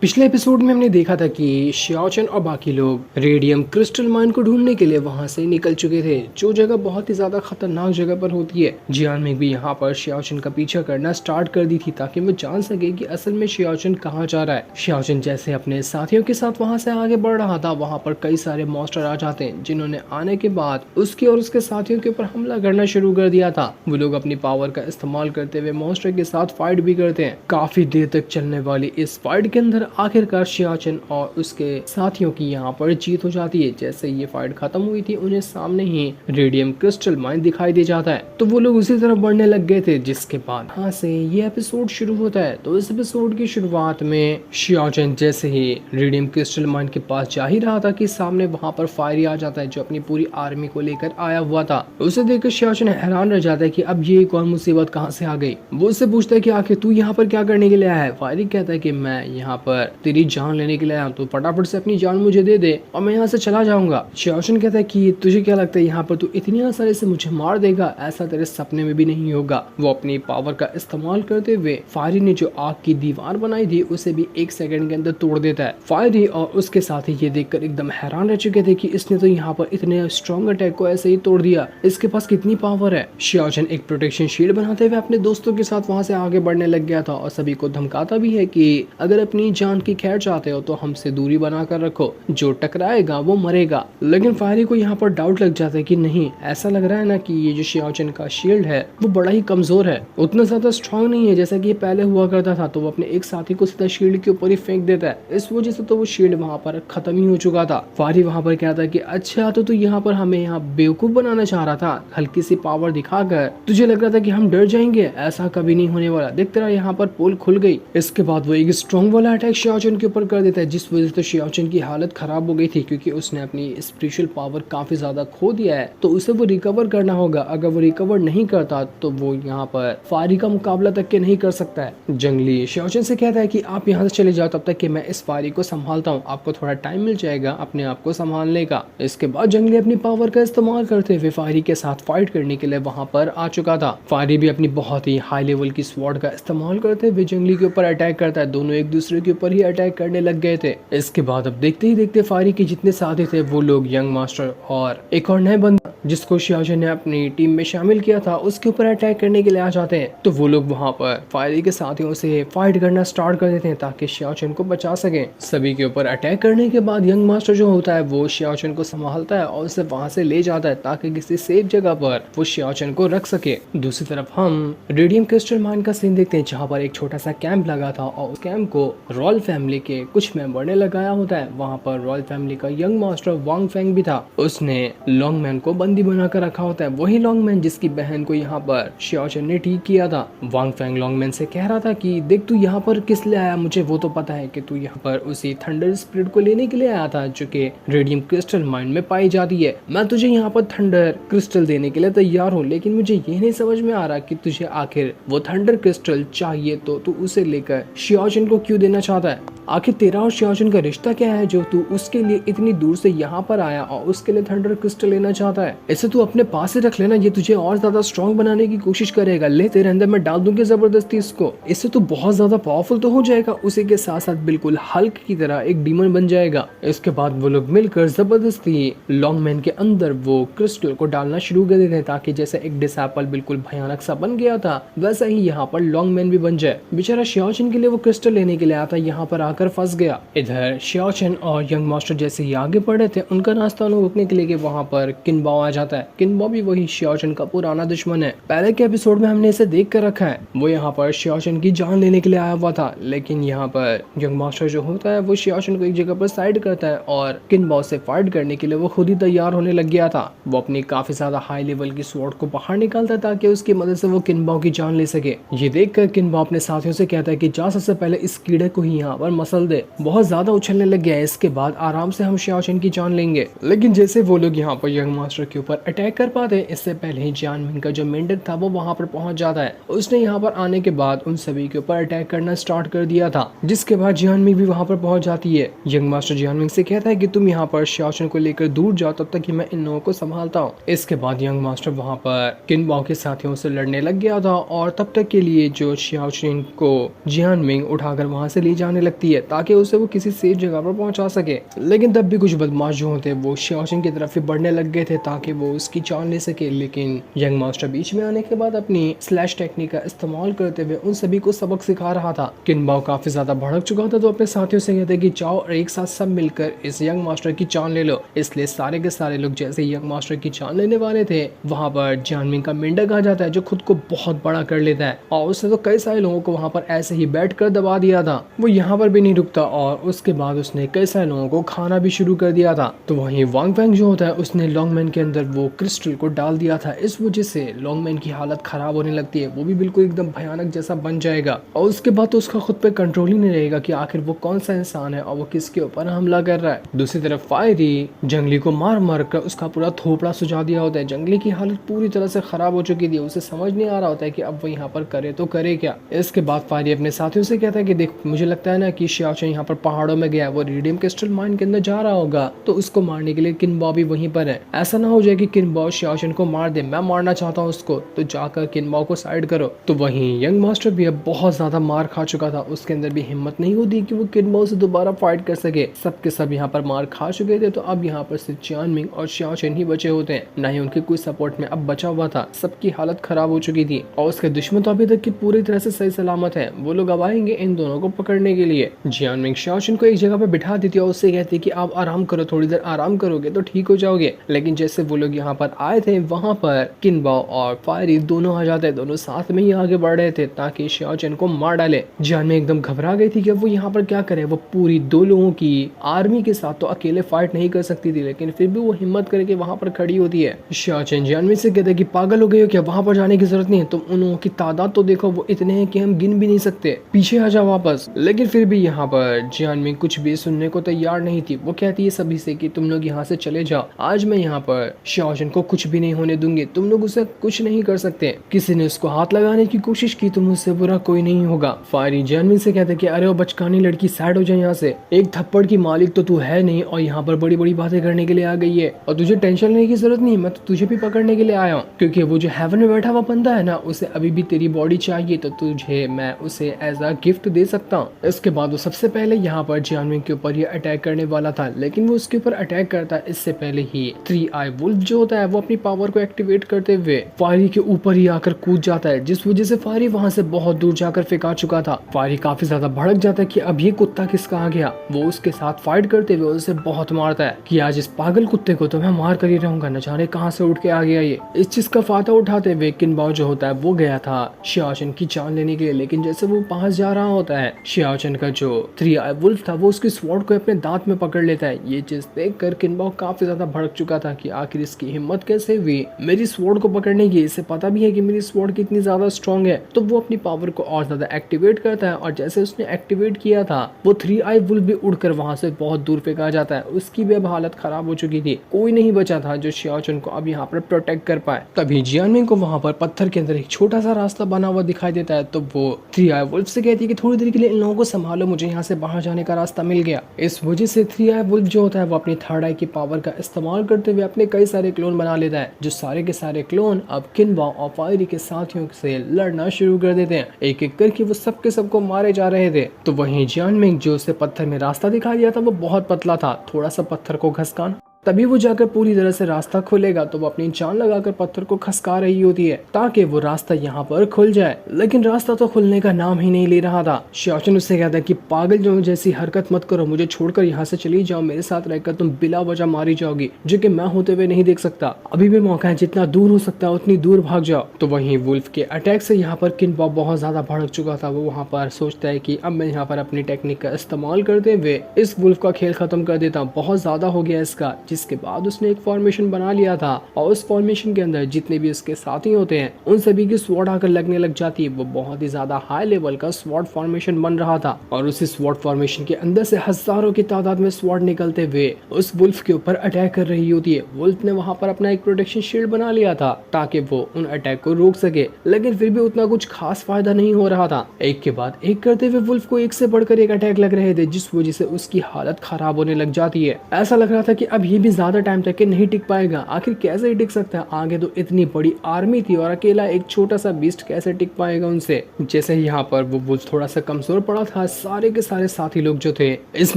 पिछले एपिसोड में हमने देखा था कि शियाओचन और बाकी लोग रेडियम क्रिस्टल माइन को ढूंढने के लिए वहां से निकल चुके थे, जो जगह बहुत ही ज्यादा खतरनाक जगह पर होती है। जियान मिंग भी यहाँ पर शियाओचन का पीछा करना स्टार्ट कर दी थी ताकि वो जान सके कि असल में शियाओचन कहाँ जा रहा है। शियाओचन जैसे अपने साथियों के साथ वहां से आगे बढ़ रहा था, वहां पर कई सारे मॉन्स्टर आ जाते हैं, जिन्होंने आने के बाद उसके और उसके साथियों के ऊपर हमला करना शुरू कर दिया था। वो लोग अपनी पावर का इस्तेमाल करते हुए मॉन्स्टर के साथ फाइट भी करते हैं। काफी देर तक चलने वाली इस फाइट के अंदर आखिरकार शियाओचन और उसके साथियों की यहाँ पर जीत हो जाती है। जैसे ये फाइट खत्म हुई थी, उन्हें सामने ही रेडियम क्रिस्टल माइन दिखाई दे जाता है, तो वो लोग उसी तरफ बढ़ने लग गए थे। जिसके बाद यहाँ से ये एपिसोड शुरू होता है। तो इस एपिसोड की शुरुआत में शियाओचन जैसे ही रेडियम क्रिस्टल माइन के पास जा ही रहा था कि सामने वहाँ पर फायरी आ जाता है, जो अपनी पूरी आर्मी को लेकर आया हुआ था। उसे देखकर शियाओचन हैरान रह जाता है कि अब ये कौन मुसीबत कहाँ से आ गई। वो उससे पूछता है कि आखिर तू यहाँ पर क्या करने के लिए आया है। फायरी कहता है कि मैं यहाँ पर तेरी जान लेने के लिए आया हूं, तो फटाफट से अपनी जान मुझे दे दे और मैं यहाँ से चला जाऊंगा। शियाओचन कहता है कि तुझे क्या लगता है यहाँ पर तू इतनी आसानी से मुझे मार देगा? ऐसा तेरे सपने में भी नहीं होगा। वो अपनी पावर का इस्तेमाल करते हुए फायरी ने जो आग की दीवार बनाई थी उसे भी 1 सेकंड के अंदर तोड़ देता है। फायरी और उसके साथी ये देखकर एकदम हैरान रह चुके थे कि इसने तो यहाँ पर इतने स्ट्रॉन्ग अटैक को ऐसे ही तोड़ दिया, इसके पास कितनी पावर है। शियाओचन एक प्रोटेक्शन शील्ड बनाते हुए अपने दोस्तों के साथ वहां से आगे बढ़ने लग गया था और सभी को धमकाता भी है कि अगर अपनी जान की खैर चाहते हो तो हमसे दूरी बनाकर रखो, जो टकराएगा वो मरेगा। लेकिन फायरी को यहाँ पर डाउट लग जाता है कि नहीं, ऐसा लग रहा है ना कि ये जो शियाओचन का शील्ड है वो बड़ा ही कमजोर है, उतना ज्यादा स्ट्रांग नहीं है जैसा कि ये पहले हुआ करता था। तो वो अपने एक साथी को सीधा शील्ड के ऊपर ही फेंक देता है। इस वजह से तो वो शील्ड वहाँ पर खत्म ही हो चुका था। फायरी वहाँ पर कहता है कि अच्छा, तो तू यहाँ पर हमें यहाँ बेवकूफ बनाना चाह रहा था, हल्की सी पावर दिखाकर तुझे लग रहा था कि हम डर जाएंगे। ऐसा कभी नहीं होने वाला, देख तेरा यहाँ पर पोल खुल गई। इसके बाद वो एक स्ट्रॉन्ग वाला अटैक शियाओचन के ऊपर कर देता है, जिस वजह से शियाओचन की हालत खराब हो गई थी, क्योंकि उसने अपनी स्पिरिचुअल पावर काफी ज्यादा खो दिया है। तो उसे वो रिकवर करना होगा। अगर वो रिकवर नहीं करता तो वो यहाँ पर फायरी का मुकाबला तक के नहीं कर सकता है। जंगली शियाओचन से कहता है कि आप यहाँ से चले जाओ तब तक कि मैं इस फायरी को संभालता हूँ, आपको थोड़ा टाइम मिल जाएगा अपने आप को संभालने का। इसके बाद जंगली अपनी पावर का इस्तेमाल करते हुए फायरी के साथ फाइट करने के लिए वहां पर आ चुका था। फायरी भी अपनी बहुत ही हाई लेवल की स्वॉर्ड का इस्तेमाल करते हुए जंगली के ऊपर अटैक करता है। दोनों एक दूसरे के ऊपर ही अटैक करने लग गए थे। इसके बाद अब देखते ही देखते फायरी के जितने साथी थे वो लोग यंग मास्टर और एक और नए बंदा जिसको शियाओचन ने अपनी टीम में शामिल किया था उसके ऊपर अटैक करने के लिए आ जाते हैं। तो वो लोग वहां पर फायरी के साथियों से फाइट करना स्टार्ट कर देते हैं ताकि शियाओचन को बचा सके। सभी के ऊपर अटैक करने के बाद यंग मास्टर जो होता है वो शियाओचन को संभालता है और उसे वहां से ले जाता है ताकि किसी सेफ जगह पर वो शियाओचन को रख सके। दूसरी तरफ हम रेडियम क्रिस्टल माइन का सीन देखते हैं, जहाँ पर एक छोटा सा कैंप लगा था और उस कैंप को रॉयल फैमिली के कुछ मेंबर ने लगाया होता है। वहाँ पर रॉयल फैमिली का यंग मास्टर वांग फेंग भी था। उसने लॉन्गमैन को बंदी बनाकर रखा होता है, वही लॉन्गमैन जिसकी बहन को यहाँ पर शियाओचन ने ठीक किया था। वांग फेंग लॉन्गमैन से कह रहा था कि देख, तू यहाँ पर किस लिए आया, मुझे वो तो पता है कि तू यहाँ पर उसी थंडर स्पिरिट को लेने के लिए आया था जो कि रेडियम क्रिस्टल माइन में पाई जाती है। मैं तुझे यहाँ पर थंडर क्रिस्टल देने के लिए तैयार हूँ, लेकिन मुझे ये नहीं समझ में आ रहा कि तुझे आखिर वो थंडर क्रिस्टल चाहिए तो तू उसे लेकर शियाओचन को क्यों देना चाहता है। आखिर तेरा और शियाओचन का रिश्ता क्या है जो तू उसके लिए इतनी दूर से यहाँ पर आया और उसके लिए थंडर क्रिस्टल लेना चाहता है। इसे तू अपने पास ही रख लेना, ये तुझे और ज्यादा स्ट्रॉन्ग बनाने की कोशिश करेगा। ले, तेरे अंदर मैं डाल दूंगी जबरदस्ती इसको, इससे तू बहुत ज्यादा पावरफुल तो हो जाएगा, उसी के साथ साथ बिल्कुल हल्क की तरह एक डीमन बन जाएगा। इसके बाद वो लोग मिलकर जबरदस्ती लॉन्गमैन के अंदर वो क्रिस्टल को डालना शुरू कर देते हैं ताकि जैसे एक डिसैपल बिल्कुल भयानक सा बन गया था वैसा ही यहाँ पर लॉन्गमैन भी बन जाए। बेचारा शियाओचन के लिए वो क्रिस्टल लेने के लिए आता, यहाँ पर आकर फंस गया। इधर शियाओचन और यंग मास्टर जैसे ही आगे बढ़े थे, उनका रास्ता रोकने के लिए वहाँ पर किनबाओ आ जाता है। किनबाओ भी वही शियाओचन का पुराना दुश्मन है। पहले के एपिसोड में हमने इसे देख कर रखा है। वो यहाँ पर शियाओचन की जान लेने के लिए आया हुआ था, लेकिन यहाँ पर यंग मास्टर जो होता है वो शियाओचन को एक जगह पर साइड करता है और किनबाओ से फाइट करने के लिए वो खुद ही तैयार होने लग गया था। वो अपनी काफी ज्यादा हाई लेवल की स्वॉर्ड को बाहर निकालता है ताकि उसकी मदद से वो किनबाओ की जान ले सके। ये देखकर किनबाओ अपने साथियों से कहता है कि जा सबसे पहले इस कीड़े को ही यहाँ पर मसल दे, बहुत ज्यादा उछलने लग गया है, इसके बाद आराम से हम शियाओचन की जान लेंगे। लेकिन जैसे वो लोग यहाँ पर यंग मास्टर के ऊपर अटैक कर पाते, इससे पहले ही जियान मिंग का जो मेंढक था वो वहाँ पर पहुंच जाता है। उसने यहाँ पर आने के बाद उन सभी के ऊपर अटैक करना स्टार्ट कर दिया था, जिसके बाद जियान मिंग भी वहाँ पर पहुंच जाती है। यंग मास्टर जियान मिंग से कहता है कि तुम यहाँ पर शियाओचन को लेकर दूर जाओ तब तक कि मैं इन लोगों को संभालता हूँ। इसके बाद यंग मास्टर वहाँ पर किनबाओ के साथियों से लड़ने लग गया था और तब तक के लिए जो शियाओचन को जियान मिंग उठाकर वहाँ से ले जाने लगती है। है ताकि उसे वो किसी सेफ जगह पर पहुंचा सके। लेकिन तब भी कुछ बदमाश जो होते हैं वो शियाओशिन की तरफ ही बढ़ने लग गए थे ताकि वो उसकी जान ले सके। लेकिन यंग मास्टर बीच में आने के बाद अपनी स्लैश टेक्निक का इस्तेमाल करते हुए उन सभी को सबक सिखा रहा था। किनबाओ काफी ज्यादा भड़क चुका था तो अपने साथियों से कहते कि जाओ और एक साथ सब मिलकर इस यंग मास्टर की जान ले लो। इसलिए सारे के सारे लोग जैसे यंग मास्टर की जान लेने वाले थे वहां पर जियानमिंग का मेंढक आ जाता है जो खुद को बहुत बड़ा कर लेता है और उसने तो कई सारे लोगों को वहां पर ऐसे ही बैठ कर दबा दिया था। वो यहाँ पर भी नहीं रुकता और उसके बाद उसने कई सारे लोगों को खाना भी शुरू कर दिया था। तो वहीं वांग फैंग जो होता है उसने लॉन्गमैन के अंदर वो क्रिस्टल को डाल दिया था। इस वजह से लॉन्गमैन की हालत खराब होने लगती है, वो भी बिल्कुल एकदम भयानक जैसा बन जाएगा और उसके बाद तो उसका खुद पे कंट्रोल ही नहीं रहेगा कि आखिर वो कौन सा इंसान है और वो किसके ऊपर हमला कर रहा है। दूसरी तरफ फायरी जंगली को मार मार कर उसका पूरा थोपड़ा सुझा दिया होता है। जंगली की हालत पूरी तरह से खराब हो चुकी थी, उसे समझ नहीं आ रहा होता है कि अब वो यहाँ पर करे तो करे क्या। इसके बाद फायरी अपने साथियों से कहता है कि देख मुझे लगता है ना कि शियाओचेन यहाँ पर पहाड़ों में गया, वो रेडियम क्रिस्टल माइन के अंदर जा रहा होगा तो उसको मारने के लिए किनबाओ भी वहीं पर है। ऐसा ना हो जाए कि किनबाओ शियाओचेन को मार दे, मैं मारना चाहता हूँ उसको, तो जाकर किनबाओ को साइड करो। तो वहीं यंग मास्टर भी अब बहुत ज्यादा मार खा चुका था, उसके अंदर भी हिम्मत नहीं होती कि वो किनबाओ से दोबारा फाइट कर सके। सबके सब यहाँ पर मार खा चुके थे तो अब यहाँ पर सिर्फ जियानमिंग और शियाओचेन ही बचे होते हैं, ना ही उनके कोई सपोर्ट में अब बचा हुआ था। सबकी हालत खराब हो चुकी थी और उसके दुश्मन तो अभी तक की पूरी तरह से सही सलामत है। वो लोग अब आएंगे इन दोनों को पकड़ने के लिए। जियानमिंग शियाओचेन को एक जगह पर बिठा देती है और उससे कहती है कि आप आराम करो, थोड़ी देर आराम करोगे तो ठीक हो जाओगे। लेकिन जैसे वो लोग यहाँ पर आए थे वहां पर किनबाओ और फायरी दोनों आ जाते, दोनों साथ में ही आगे बढ़ रहे थे ताकि शियाओचेन को मार डाले। जियानमिंग एकदम घबरा गई थी कि वो यहाँ पर क्या करे। वो पूरी 2 लोगों की आर्मी के साथ तो अकेले फाइट नहीं कर सकती थी, लेकिन फिर भी वो हिम्मत करके वहां पर खड़ी होती है। शियाओचेन जियानमिंग से कहते कि पागल हो गए हो क्या, वहां पर जाने की जरूरत नहीं है, तुम उन लोगों की तादाद तो देखो, वो इतने हैं कि हम गिन भी नहीं सकते, पीछे आ जाओ वापस। लेकिन फिर भी यहाँ पर जियानमिंग कुछ भी सुनने को तैयार नहीं थी। वो कहती है सभी से कि तुम लोग यहाँ से चले जाओ, आज मैं यहाँ पर शियाओचेन को कुछ भी नहीं होने दूंगी, तुम लोग उसे कुछ नहीं कर सकते। किसी ने उसको हाथ लगाने की कोशिश की तो मुझसे बुरा कोई नहीं होगा। फायरी जियानमिंग से कहते कि अरे वो बचकानी लड़की साइड हो जाए यहाँ से, एक थप्पड़ की मालिक तो तू है नहीं और यहाँ पर बड़ी बड़ी बातें करने के लिए आ गई है और तुझे टेंशन लेने की जरूरत नहीं, मैं तो तुझे भी पकड़ने के लिए आया हूँ क्योंकि वो जो हेवन में बैठा हुआ बंदा है ना उसे अभी भी तेरी बॉडी चाहिए तो तुझे मैं उसे एज अ गिफ्ट दे सकता हूँ। इसके बाद वो सबसे पहले यहाँ पर जियानमिंग के ऊपर ये अटैक करने वाला था, लेकिन वो उसके ऊपर अटैक करता है इससे पहले ही 3 आई वुल्फ जो होता है वो अपनी पावर को एक्टिवेट करते हुए फायरी के ऊपर ही आकर कूद जाता है, जिस वजह से फायरी वहां से बहुत दूर जाकर फेंका चुका था। फायरी काफी ज्यादा भड़क जाता है कि अब ये कुत्ता किसका आ गया। वो उसके साथ फाइट करते हुए उसे बहुत मारता है कि आज इस पागल कुत्ते को तो मैं मार कर ही रहूंगा, न जाने कहां से उठ के आ गया ये। इस चीज का फायदा उठाते हुए किनबाओ जो होता है वो गया था शियाओचेन की जान लेने के लिए, लेकिन जैसे वो पास जा रहा होता है शियाओचेन का जो 3 आई वुल्फ था वो उसकी स्वॉर्ड को अपने दांत में पकड़ लेता है। ये चीज देखकर किनबाओ काफी ज्यादा भड़क चुका था कि आखिर इसकी हिम्मत कैसे हुई मेरी स्वॉर्ड को पकड़ने की, इसे पता भी है कि मेरी स्वॉर्ड कितनी ज्यादा स्ट्रॉन्ग है। तो वो अपनी पावर को और ज्यादा एक्टिवेट करता है और जैसे उसने एक्टिवेट किया था वो 3 आई वुल्फ भी उड़कर वहां से बहुत दूर फेंका जाता है। उसकी भी अब हालत खराब हो चुकी थी, कोई नहीं बचा था जो शियाओचेन को अब यहाँ पर प्रोटेक्ट कर पाए। तभी जियानमिंग को वहां पर पत्थर के अंदर एक छोटा सा रास्ता बना हुआ दिखाई देता है, तो वो 3 आई वुल्फ से कहती है कि थोड़ी देर के लिए इन लोगों को संभालो, मुझे यहाँ से बाहर जाने का रास्ता मिल गया। इस वजह से 3 आई वुल्फ जो होता है वो अपनी 3rd आई की पावर का इस्तेमाल करते हुए अपने कई सारे क्लोन बना लेता है, जो सारे के सारे क्लोन अब किनबाओ और फायरी के साथियों से लड़ना शुरू कर देते हैं। एक एक करके वो सबके सबको मारे जा रहे थे। तो वहीं जियानमिंग जो उसे पत्थर में रास्ता दिखाई दिया था वो बहुत पतला था, थोड़ा सा पत्थर को घसकाना तभी वो जाकर पूरी तरह से रास्ता खुलेगा। तो वो अपनी जान लगाकर पत्थर को खसका रही होती है ताकि वो रास्ता यहाँ पर खुल जाए, लेकिन रास्ता तो खुलने का नाम ही नहीं ले रहा था। शियाओचेन उससे कहता है कि पागल जो जैसी हरकत मत करो, मुझे छोड़कर यहाँ से चली जाओ, मेरे साथ रहकर तुम बिला वजह मारी जाओगी, जो कि मैं होते हुए नहीं देख सकता। अभी भी मौका है, जितना दूर हो सकता है उतनी दूर भाग जाओ। तो वहीं वुल्फ के अटैक से यहाँ पर किनबाओ बहुत ज्यादा भड़क चुका था। वो वहाँ पर सोचता है कि अब मैं यहाँ पर अपनी टेक्निक का इस्तेमाल करते हुए इस वुल्फ का खेल खत्म कर देता हूँ, बहुत ज्यादा हो गया इसका। जिसके बाद उसने एक फॉर्मेशन बना लिया था और उस फॉर्मेशन के अंदर जितने भी उसके साथी होते हैं उन सभी की स्वॉर्ड आकर लगने लग जाती है। वो बहुत ही ज्यादा हाई लेवल का स्वॉर्ड फॉर्मेशन बन रहा था और उसी स्वॉर्ड फॉर्मेशन के अंदर से हजारों की तादाद में स्वॉर्ड निकलते हुए उस वुल्फ के ऊपर अटैक कर रही होती है। वुल्फ ने वहां पर अपना एक प्रोटेक्शन शील्ड बना लिया था ताकि वो उन अटैक को रोक सके, लेकिन फिर भी उतना कुछ खास फायदा नहीं हो रहा था। एक के बाद एक करते हुए वुल्फ को एक से बढ़कर एक अटैक लग रहे थे, जिस वजह से उसकी हालत खराब होने लग जाती है। ऐसा लग रहा था कि अब ये भी ज्यादा टाइम तक के नहीं टिक पाएगा। आखिर कैसे ही टिक सकता है, आगे तो इतनी बड़ी आर्मी थी और अकेला एक छोटा सा बीस्ट कैसे टिक पाएगा उनसे। जैसे ही यहाँ पर वो वुल्फ थोड़ा सा कमजोर पड़ा था, सारे के सारे साथी लोग जो थे इस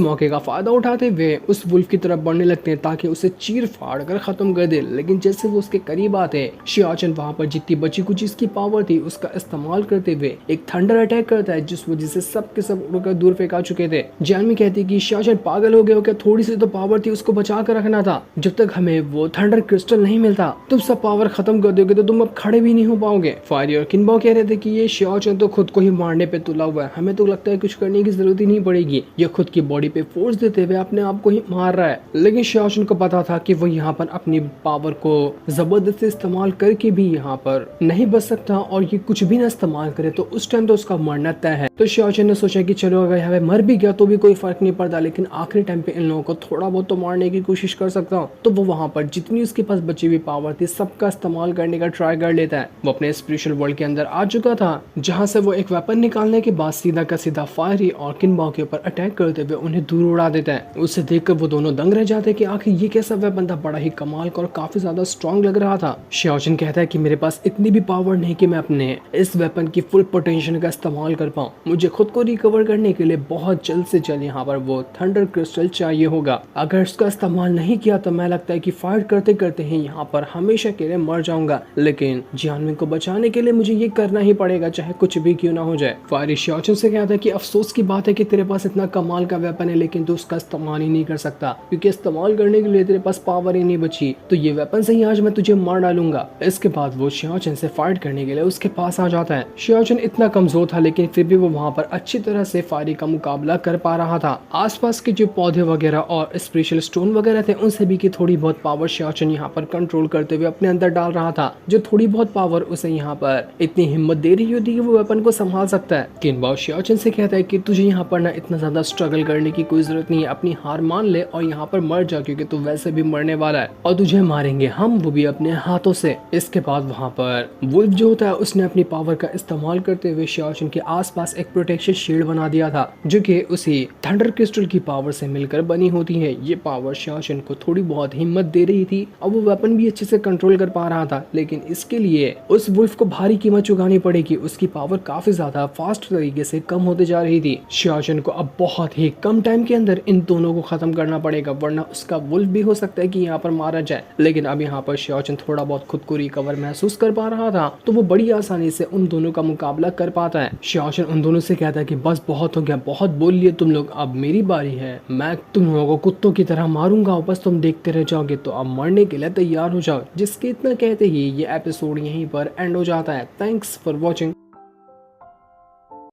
मौके का फायदा उठाते हुए उस वुल्फ की तरफ बढ़ने लगते हैं ताकि उसे चीर फाड़ कर खत्म कर दे। लेकिन जैसे वो उसके करीब आते, शियाचन वहां पर जितनी बची कुछ इसकी पावर थी उसका इस्तेमाल करते हुए एक थंडर अटैक करता है, जिस वजह से सब के सब उड़कर दूर फेंका चुके थे। जियानवी कहती कि शियाचन पागल हो गए हो क्या, थोड़ी सी तो पावर थी, उसको बचा कर रखना था। जब तक हमें वो थंडर क्रिस्टल नहीं मिलता तुम सब पावर खत्म कर दोगे तो तुम अब खड़े भी नहीं हो पाओगे। फायरी और किनबो कह रहे थे कि ये शियाचन तो खुद को ही मारने पे तुला हुआ है, हमें तो लगता है कुछ करने की जरूरत ही नहीं पड़ेगी, ये खुद की बॉडी पे फोर्स देते हुए अपने आप को ही मार रहा है। लेकिन शियाचन को पता था कि वो यहाँ पर अपनी पावर को जबरदस्ती इस्तेमाल करके भी यहाँ पर नहीं बच सकता और ये कुछ भी ना इस्तेमाल करे तो उस टाइम तो उसका मरना तय है। तो शियाचन ने सोचा कि चलो अगर यहाँ पे मर भी गया तो भी कोई फर्क नहीं पड़ता, लेकिन आखिरी टाइम पे इन लोगों को थोड़ा बहुत तो मारने की कोशिश कर सकता हूँ। तो वो वहाँ पर जितनी उसके पास बची हुई पावर थी सबका इस्तेमाल करने का ट्राई कर लेता है। वो अपने स्पिरिचुअल वर्ल्ड के अंदर आ चुका था, जहाँ से वो एक वेपन निकालने के बाद सीधा का सीधा फायरी और किनबो के ऊपर अटैक करते हुए उन्हें दूर उड़ा देता है। उसे देखकर वो दोनों दंग रह जाते हैं कि आखिर ये कैसा वेपन था, बड़ा ही कमाल का और काफी ज्यादा स्ट्रॉन्ग लग रहा था। शियाचन कहता है कि मेरे पास इतनी भी पावर नहीं कि मैं अपने इस वेपन की फुल पोटेंशियल का इस्तेमाल कर पाऊँ, मुझे खुद को रिकवर करने के लिए बहुत जल्द से जल्द यहाँ पर वो थंडर क्रिस्टल चाहिए होगा। अगर इसका इस्तेमाल नहीं किया तो मैं लगता है कि फाइट करते करते ही यहाँ पर हमेशा के लिए मर जाऊंगा, लेकिन जियानविंग को बचाने के लिए मुझे ये करना ही पड़ेगा चाहे कुछ भी क्यों ना हो जाए। फायरी शियाचन से कहता है कि अफसोस की बात है कि तेरे पास इतना कमाल का वेपन है लेकिन तू उसका इस्तेमाल ही नहीं कर सकता, क्योंकि इस्तेमाल करने के लिए तेरे पास पावर ही नहीं बची, तो ये वेपन से ही आज मैं तुझे मार डालूंगा। इसके बाद वो शियाचन से फाइट करने के लिए उसके पास आ जाता है। शियाचन इतना कमजोर था लेकिन फिर भी वो वहाँ पर अच्छी तरह से फायरी का मुकाबला कर पा रहा था। आसपास के जो पौधे वगैरह और स्पेशल स्टोन वगैरह थे उनसे भी की थोड़ी बहुत पावर शियाचन यहाँ पर कंट्रोल करते हुए अपने अंदर डाल रहा था, जो थोड़ी बहुत पावर उसे यहाँ पर इतनी हिम्मत दे रही होती है कि वो वेपन को संभाल सकता है। किनबो शियाचन से कहता है कि तुझे यहाँ पर ना इतना ज्यादा स्ट्रगल करने की कोई जरूरत नहीं है, अपनी हार मान ले और यहाँ पर मर जा, क्योंकि तू वैसे भी मरने वाला है और तुझे मारेंगे हम, वो भी अपने हाथों से। इसके बाद वहाँ पर वुल्फ जो होता है उसने अपनी पावर का इस्तेमाल करते हुए शियाचन के आसपास एक प्रोटेक्शन शील्ड बना दिया था, जो कि उसी थंडर क्रिस्टल की पावर से मिलकर बनी होती है। ये पावर शियाचन को थोड़ी बहुत हिम्मत दे रही थी और वो वेपन भी अच्छे से कंट्रोल कर पा रहा था, लेकिन इसके लिए उस वुल्फ को भारी कीमत चुकानी पड़ेगी। उसकी पावर काफी ज्यादा फास्ट तरीके से कम होते जा रही थी। शियाचन को अब बहुत ही कम टाइम के अंदर इन दोनों को खत्म करना पड़ेगा, वरना उसका वुल्फ भी हो सकता है कि यहाँ पर मारा जाए। लेकिन अब यहाँ पर शियाचन थोड़ा बहुत खुद को रिकवर महसूस कर पा रहा था, तो वो बड़ी आसानी से उन दोनों का मुकाबला कर पाता है। शियाचन उन दोनों से कहता है कि बस बहुत हो गया, बहुत बोल लिए तुम लोग, अब मेरी बारी है, मैं तुम लोगों को कुत्तों की तरह मारूंगा, बस तुम देखते रह जाओगे, तो अब मरने के लिए तैयार हो जाओ। जिसके इतना कहते ही ये एपिसोड यहीं पर एंड हो जाता है। Thanks for watching.